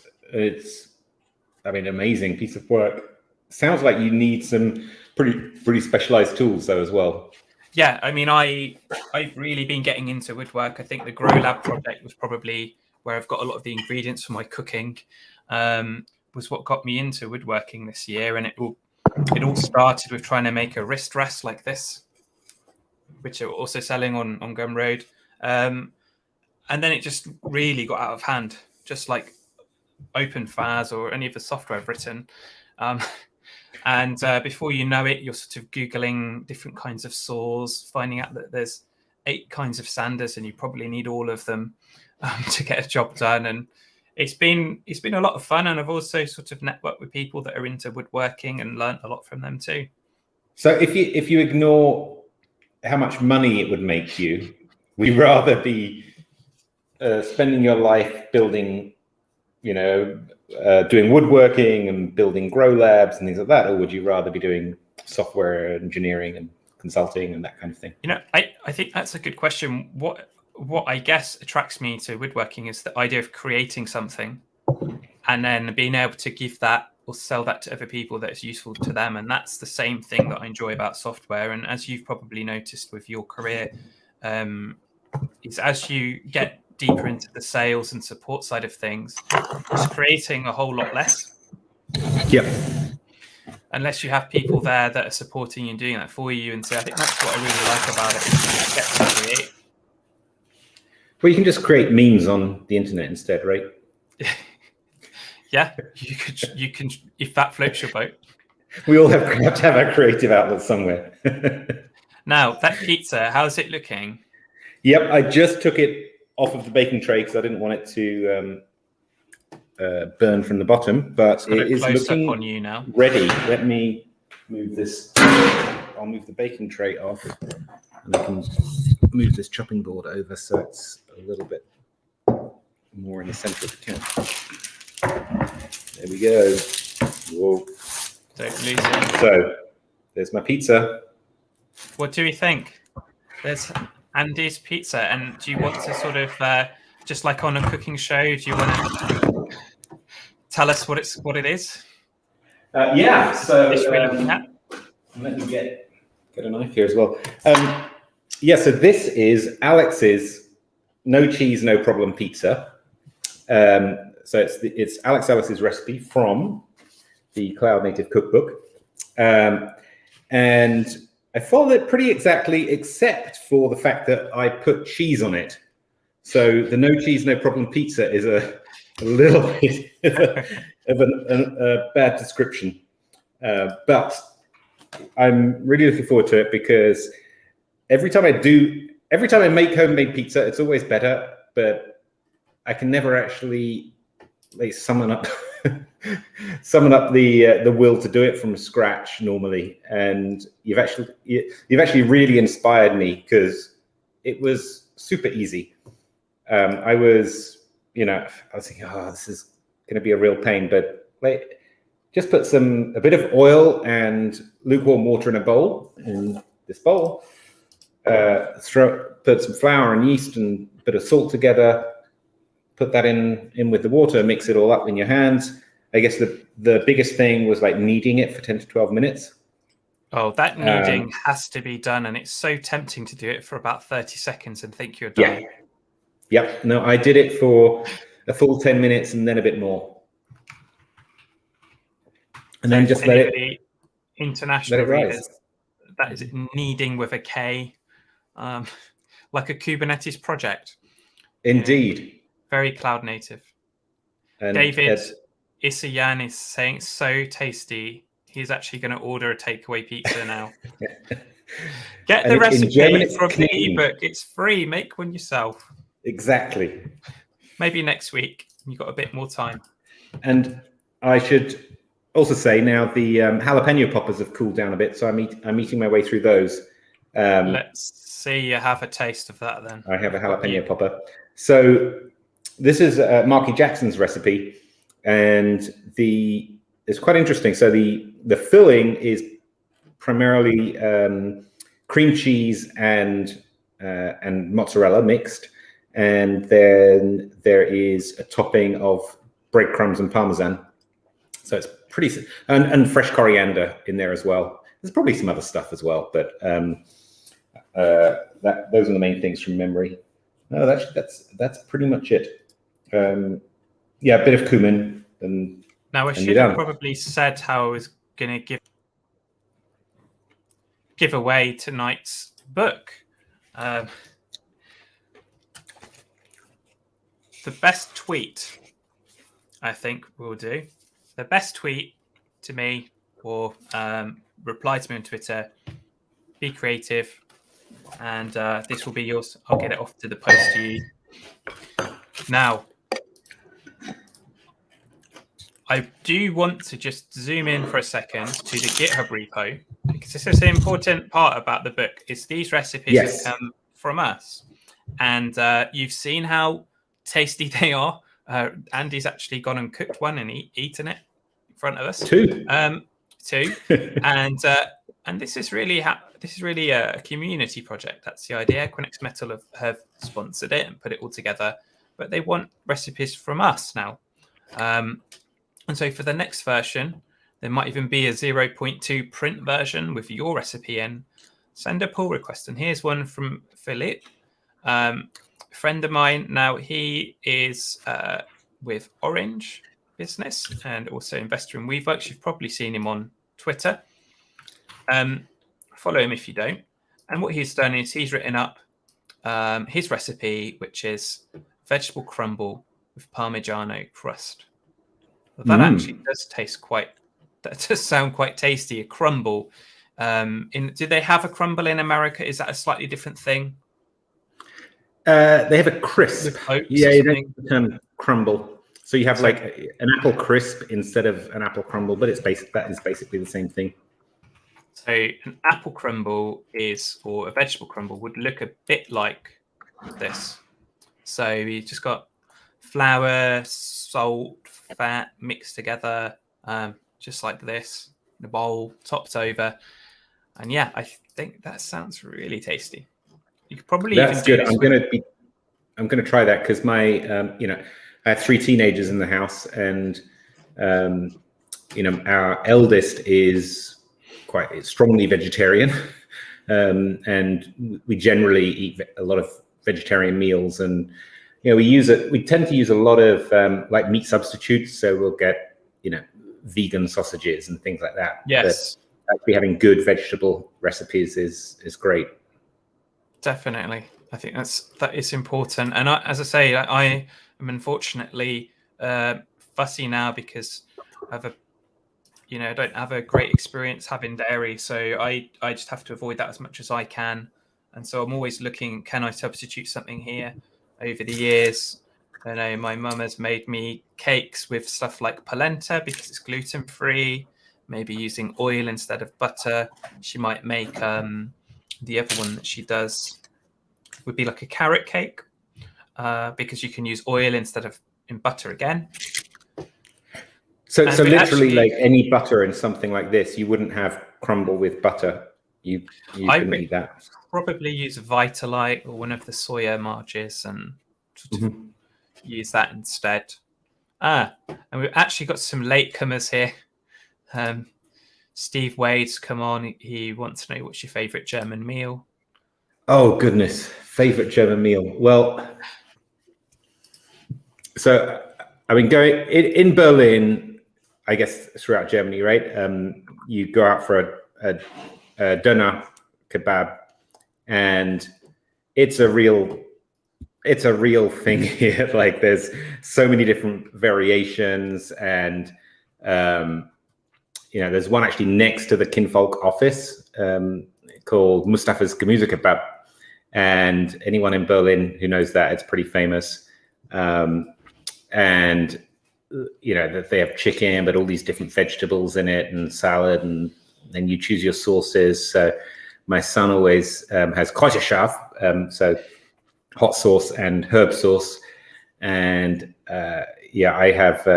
amazing piece of work. Sounds like you need some pretty specialized tools though as well. Yeah, I mean, I've really been getting into woodwork. I think the Grow Lab project was probably where I've got a lot of the ingredients for my cooking. Was what got me into woodworking this year, and it all started with trying to make a wrist rest like this, which are also selling on Gumroad. And then it just really got out of hand, just like OpenFaz or any of the software I've written. And before you know it, you're sort of Googling different kinds of saws, finding out that there's 8 kinds of sanders and you probably need all of them to get a job done. And it's been a lot of fun. And I've also sort of networked with people that are into woodworking and learned a lot from them too. So if you ignore how much money it would make you, would you rather be spending your life building, doing woodworking and building grow labs and things like that, or would you rather be doing software engineering and consulting and that kind of thing? I think that's a good question. What I guess attracts me to woodworking is the idea of creating something and then being able to give that or sell that to other people that is useful to them. And that's the same thing that I enjoy about software. And as you've probably noticed with your career, is as you get deeper into the sales and support side of things, it's creating a whole lot less. Yep. Unless you have people there that are supporting you and doing that for you. And so I think that's what I really like about it, is you get to create. Well, you can just create memes on the internet instead, right? Yeah, you can if that floats your boat. We all have to have our creative outlet somewhere. Now, that pizza, how's it looking? Yep, I just took it off of the baking tray because I didn't want it to burn from the bottom, but it is looking on you now. Ready. Let me move this. I'll move the baking tray off, and I can move this chopping board over so it's a little bit more in the center of the can. There we go. Whoa. Don't lose it. So there's my pizza. What do we think? There's Andy's pizza, and do you want to sort of just like on a cooking show? Do you want to tell us what it is? Yeah. So let me get a knife here as well. Yeah. So this is Alex's no cheese, no problem pizza. So it's Alex Ellis's recipe from the Cloud Native Cookbook, and I followed it pretty exactly, except for the fact that I put cheese on it. So the no cheese, no problem pizza is a little bit of a bad description, but I'm really looking forward to it because every time I make homemade pizza, it's always better, but I can never actually summon up the will to do it from scratch normally. And you've actually really inspired me because it was super easy. I was thinking, this is going to be a real pain, but just put a bit of oil and lukewarm water in a bowl. In this bowl, put some flour and yeast and a bit of salt together. Put that in with the water, mix it all up in your hands. I guess the biggest thing was kneading it for 10 to 12 minutes. Oh, that kneading has to be done, and it's so tempting to do it for about 30 seconds and think you're done. Yeah. Yep. No, I did it for a full 10 minutes and then a bit more. And then just let it international readers. that is kneading with a K, like a Kubernetes project. Indeed. Very cloud native. And David Isayan is saying it's so tasty. He's actually going to order a takeaway pizza now. Get the recipe from the ebook. It's free. Make one yourself. Exactly. Maybe next week. You've got a bit more time. And I should also say now the jalapeno poppers have cooled down a bit, so I'm eating my way through those. Let's see you have a taste of that then. I have a jalapeno popper. So this is Marky Jackson's recipe, and it's quite interesting. So the filling is primarily cream cheese and mozzarella mixed, and then there is a topping of breadcrumbs and parmesan. So it's pretty, and fresh coriander in there as well. There's probably some other stuff as well, but those are the main things from memory. No, that's pretty much it. Yeah, a bit of cumin. And now I should have probably said how I was going to give away tonight's book. The best tweet, I think we'll do. The best tweet to me, or reply to me on Twitter, be creative, and this will be yours. I'll get it off to the post to you. Now, I do want to just zoom in for a second to the GitHub repo, because this is an important part about the book. Is these recipes have come from us, and you've seen how tasty they are. Andy's actually gone and cooked one and eaten it in front of us. Two, and this is really a community project. That's the idea. Quinix Metal have sponsored it and put it all together, but they want recipes from us now. And so for the next version, there might even be a 0.2 print version with your recipe in. Send a pull request, and here's one from Philip. Friend of mine. Now he is with Orange Business and also investor in Weaveworks. You've probably seen him on Twitter. Follow him if you don't. And what he's done is he's written up his recipe, which is vegetable crumble with Parmigiano crust. That actually does that does sound quite tasty. A crumble. Do they have a crumble in America? Is that a slightly different thing? They have a crisp. Yeah, you don't the term crumble. So you have like an apple crisp instead of an apple crumble, but that is basically the same thing. So an apple crumble or a vegetable crumble would look a bit like this. So you just got flour, salt, fat mixed together, just like this, in a bowl, topped over. And yeah, I think that sounds really tasty. You could probably That's good. I'm gonna try that because my I have 3 teenagers in the house, and our eldest is quite strongly vegetarian, and we generally eat a lot of vegetarian meals, and we tend to use a lot of like meat substitutes, so we'll get vegan sausages and things like that. Yes, but actually having good vegetable recipes is great. Definitely. I think that is important. And as I say, I am unfortunately fussy now because I don't have a great experience having dairy. So I just have to avoid that as much as I can. And so I'm always looking, can I substitute something here? Over the years, I know my mum has made me cakes with stuff like polenta because it's gluten-free, maybe using oil instead of butter. She might make the other one that she does would be like a carrot cake because you can use oil instead of in butter again. So literally, actually, like any butter in something like this, you wouldn't have crumble with butter. You couldn't eat that. Probably use Vitalite or one of the soya marges and use that instead. And we've actually got some latecomers here. Steve Wade's come on. He wants to know what's your favorite German meal. Oh goodness, favorite German meal. Well, so I've been going in Berlin, I guess throughout Germany, right? You go out for a doner kebab, and it's a real thing here. Like there's so many different variations, and there's one actually next to the Kinfolk office called Mustafa's Gemüse Kebab, and anyone in Berlin who knows that, it's pretty famous. And that they have chicken, but all these different vegetables in it and salad, and then you choose your sauces. So my son always has kosher scharf, so hot sauce and herb sauce, and I have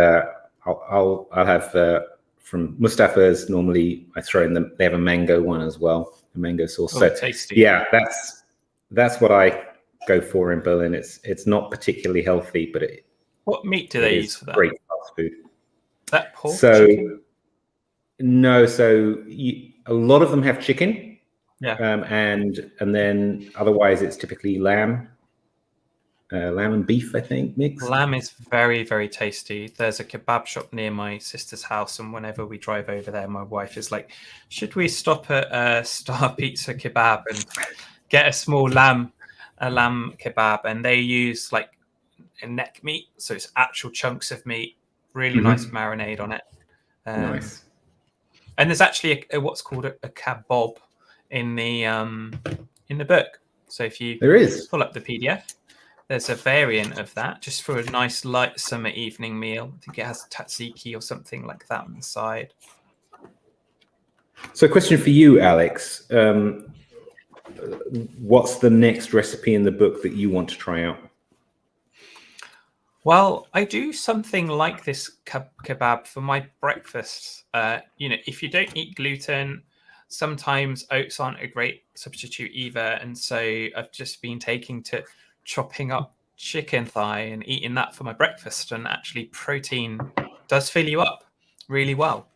I'll have from Mustafa's. Normally I throw in they have a mango one as well, a mango sauce. Oh, so tasty. Yeah, that's what I go for in Berlin. It's not particularly healthy, but what meat do they use for that? Great fast food. That pork chicken? No, so a lot of them have chicken. Yeah. And then otherwise it's typically lamb and beef, I think, mixed. Lamb is very, very tasty. There's a kebab shop near my sister's house, and whenever we drive over there, my wife is like, should we stop at Star Pizza Kebab and get a small lamb kebab? And they use like a neck meat, so it's actual chunks of meat, really nice marinade on it. Nice. And there's actually what's called a kebab in the book. So if you pull up the PDF, there's a variant of that just for a nice light summer evening meal. I think it has tzatziki or something like that on the side. So question for you, Alex. What's the next recipe in the book that you want to try out? Well, I do something like this kebab for my breakfast. If you don't eat gluten, sometimes oats aren't a great substitute either. And so I've just been taking to chopping up chicken thigh and eating that for my breakfast. And actually protein does fill you up really well.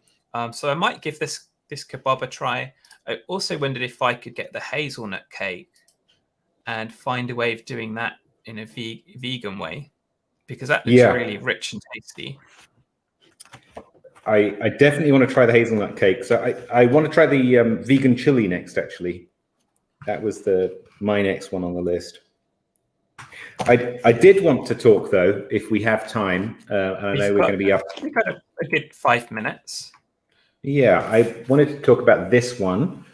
So I might give this kebab a try. I also wondered if I could get the hazelnut cake and find a way of doing that in a vegan way, because that looks really rich and tasty. I definitely want to try the hazelnut cake. So I want to try the vegan chili next, actually. That was my next one on the list. I did want to talk, though, if we have time. And I know we're going to be up. We've got a good 5 minutes. Yeah, I wanted to talk about this one.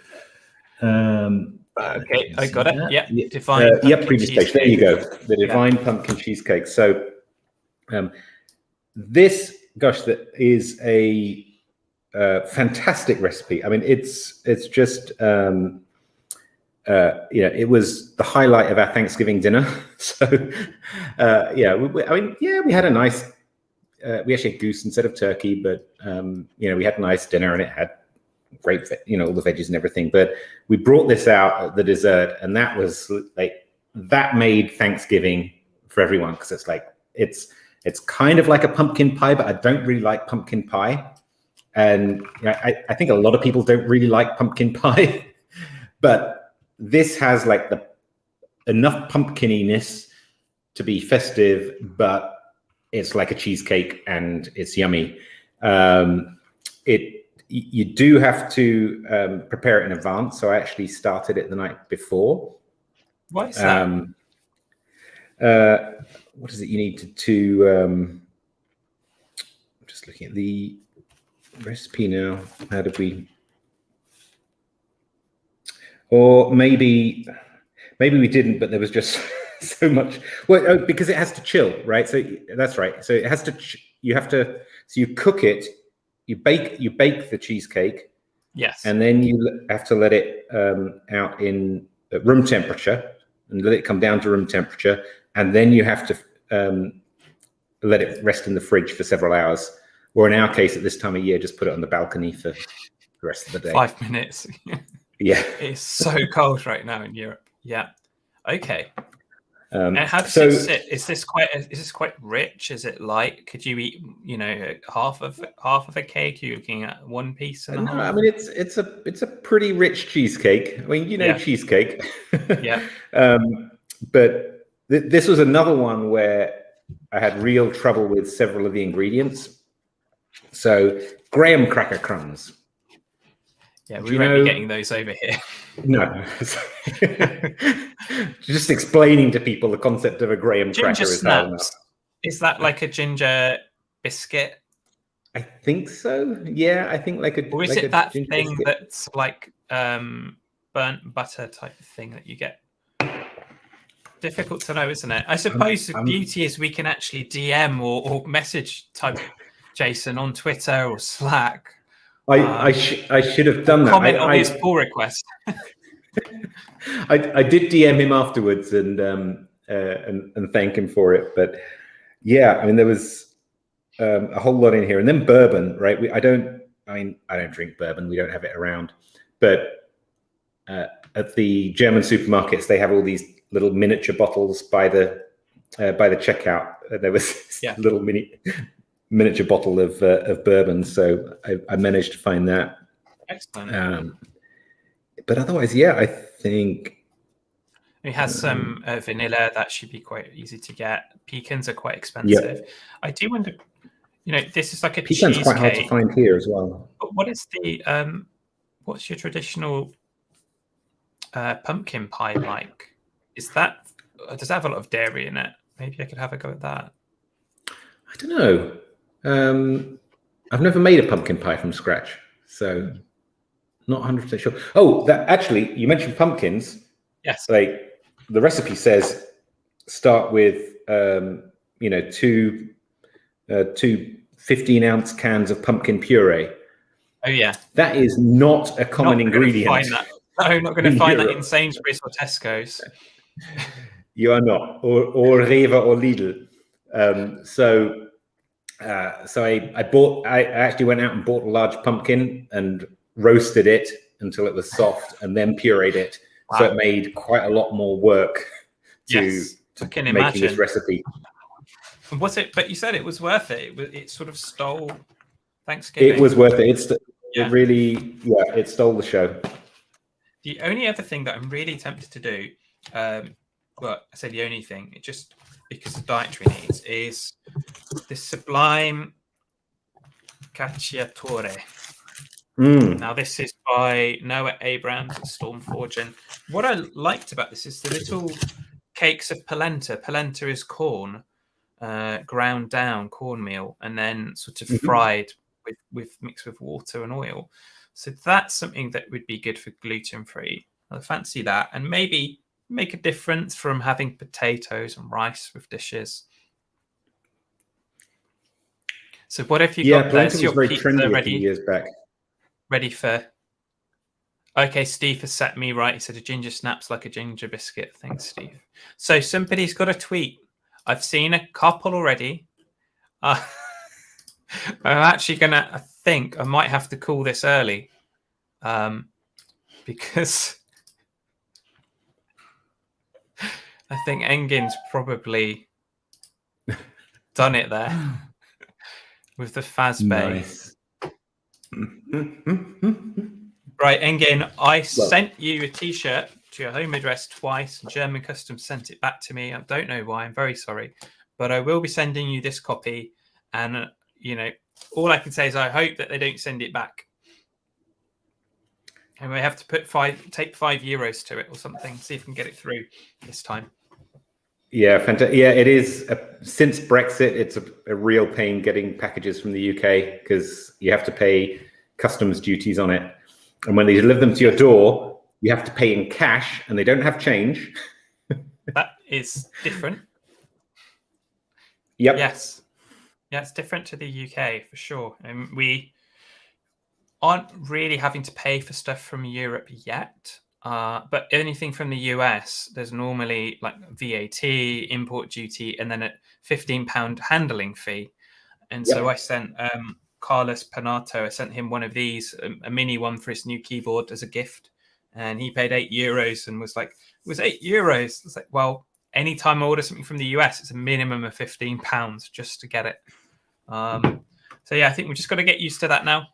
Okay, I got it. Yeah, divine. Previous page. There you go. The divine pumpkin cheesecake. So, that is a fantastic recipe. I mean, it's just it was the highlight of our Thanksgiving dinner. So, we had a nice. We actually had goose instead of turkey, but we had a nice dinner, and it had great, all the veggies and everything. But we brought this out at the dessert, and that was that made Thanksgiving for everyone, because it's kind of like a pumpkin pie, but I don't really like pumpkin pie, and I think a lot of people don't really like pumpkin pie, but this has enough pumpkininess to be festive, but it's like a cheesecake and it's yummy. You do have to prepare it in advance. So I actually started it the night before. Why is that? What is it you need to I'm just looking at the recipe now. How did we? Or maybe we didn't, but there was just so much. Well, because it has to chill, right? So that's right. So it has to. So you cook it. You bake the cheesecake. Yes. And then you have to let it out in room temperature and let it come down to room temperature. And then you have to let it rest in the fridge for several hours. Or in our case, at this time of year, just put it on the balcony for the rest of the day. 5 minutes. Yeah. It's so cold right now in Europe. Yeah. Okay. And how does it sit? Is this quite rich? Is it light? Could you eat, half of a cake? Are you looking at one piece and a half? I mean, it's a pretty rich cheesecake. I mean, cheesecake. Yeah. But this was another one where I had real trouble with several of the ingredients. So graham cracker crumbs. Yeah, we won't be getting those over here. No. Just explaining to people the concept of a graham Ginger cracker is hard enough. snaps. Is that like a ginger biscuit? I think so. Yeah, I think like a. Or is like it a that ginger thing biscuit. that's like burnt butter type of thing that you get? Difficult to know, isn't it? I suppose the beauty is we can actually DM or message type Jason on Twitter or Slack. I should have done that. Comment on his pull request. I did DM him afterwards and thank him for it. But yeah, I mean, there was a whole lot in here, and then bourbon, right? I don't drink bourbon. We don't have it around, but at the German supermarkets, they have all these little miniature bottles by the checkout. There was this little miniature bottle of bourbon, so I managed to find that. Excellent. But otherwise, yeah, I think it has some vanilla that should be quite easy to get. Pecans are quite expensive. Yep. I do wonder, this is like a pecan's cheesecake. Quite hard to find here as well. But what is the what's your traditional pumpkin pie like? Does that have a lot of dairy in it? Maybe I could have a go at that. I don't know. I've never made a pumpkin pie from scratch, so not 100% sure. Oh, that actually, you mentioned pumpkins. Yes. Like the recipe says, start with two 15-ounce cans of pumpkin puree. Oh yeah. That is not a common ingredient. Find that. No, I'm not going to find that in Sainsbury's or Tesco's. You are not, or Rewe or Lidl. So I actually went out and bought a large pumpkin and roasted it until it was soft, and then pureed it. Wow. So it made quite a lot more work to making this recipe. Was it? But you said it was worth it. It sort of stole Thanksgiving. It was worth it. It really, it stole the show. The only other thing that I'm really tempted to do, well, I say the only thing, it just because of dietary needs, is the Sublime Cacciatore. Now, this is by Noah Abrams at Stormforge. And what I liked about this is the little cakes of polenta. Polenta is corn, ground down cornmeal, and then sort of fried with mixed with water and oil. So that's something that would be good for gluten-free. I fancy that, and maybe make a difference from having potatoes and rice with dishes. So what if you got there's your very pizza trendy ready? A few years back. Ready for... Okay, Steve has set me right. He said a ginger snaps like a ginger biscuit. Thanks, Steve. So somebody's got a tweet. I've seen a couple already. I'm actually going to... I think I might have to call this early. Because... I think Engin's probably done it there with the Fazbe. Nice. Right, Engin, I sent you a T-shirt to your home address twice. German Customs sent it back to me. I don't know why. I'm very sorry. But I will be sending you this copy. And, all I can say is I hope that they don't send it back. And we have to take €5 to it or something. See if we can get it through this time. Yeah, fantastic. Yeah, it is. Since Brexit, it's a real pain getting packages from the UK because you have to pay customs duties on it. And when they deliver them to your door, you have to pay in cash and they don't have change. That is different. Yep. Yes. Yeah, it's different to the UK for sure. And we aren't really having to pay for stuff from Europe yet. But anything from the US, there's normally like VAT, import duty, and then a £15 handling fee. And so I sent Carlos Panato, I sent him one of these, a mini one for his new keyboard as a gift. And he paid €8 and was like, it was €8. It's like, well, anytime I order something from the US, it's a minimum of £15 just to get it. So yeah, I think we've just got to get used to that now.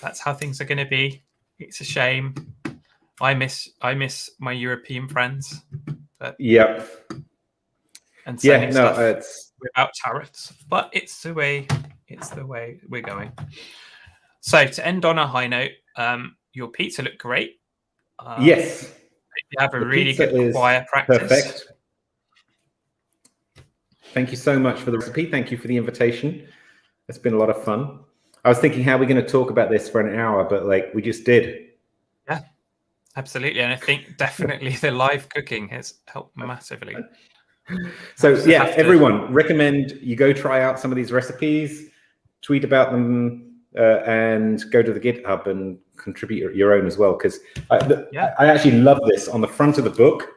That's how things are going to be. It's a shame. I miss my European friends. But and sending stuff it's without tariffs. But it's the way we're going. So to end on a high note, your pizza looked great. Yes. You have a The really pizza good is choir practice. Perfect. Thank you so much for the recipe. Thank you for the invitation. It's been a lot of fun. I was thinking, how are we going to talk about this for an hour? But like, we just did. Yeah, absolutely. And I think definitely the live cooking has helped massively. So yeah, everyone, recommend you go try out some of these recipes, tweet about them, and go to the GitHub and contribute your own as well. Because I actually love this. On the front of the book,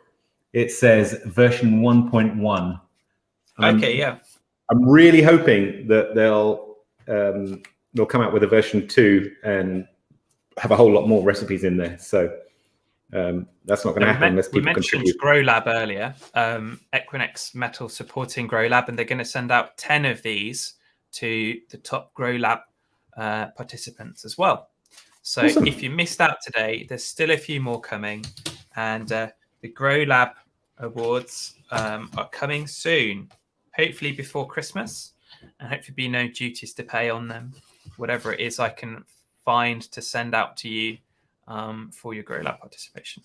it says version 1.1. Okay, yeah. I'm really hoping that they'll come out with a version 2 and have a whole lot more recipes in there. So that's not going to happen unless people contribute. We mentioned Grow Lab earlier, Equinix Metal supporting Grow Lab, and they're going to send out 10 of these to the top Grow Lab participants as well. So awesome. If you missed out today, there's still a few more coming, and the Grow Lab awards are coming soon, hopefully before Christmas, and hopefully be no duties to pay on them. Whatever it is I can find to send out to you for your Grow Lab participation.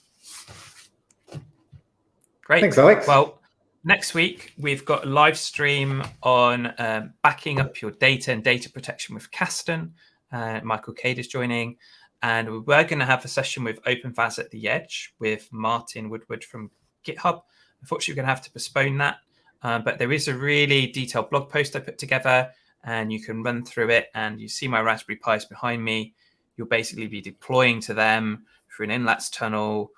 Great. Thanks, Alex. Well, next week we've got a live stream on backing up your data and data protection with Kasten. Michael Cade is joining, and we're going to have a session with OpenVAS at the Edge with Martin Woodward from GitHub. Unfortunately, we're going to have to postpone that, but there is a really detailed blog post I put together, and you can run through it, and you see my Raspberry Pis behind me. You'll basically be deploying to them through an inlets tunnel,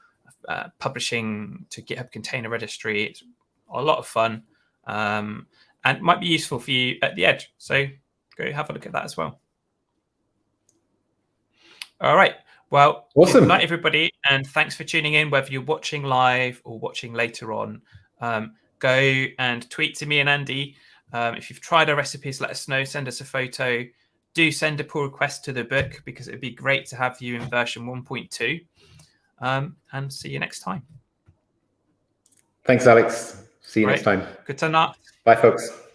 publishing to GitHub Container Registry. It's a lot of fun, and it might be useful for you at the Edge. So go have a look at that as well. All right. Well, awesome. Good night, everybody, and thanks for tuning in, whether you're watching live or watching later on. Go and tweet to me and Andy. If you've tried our recipes, let us know. Send us a photo. Do send a pull request to the book, because it'd be great to have you in version 1.2. And see you next time. Thanks, Alex. See you next time. Good night. Bye, folks.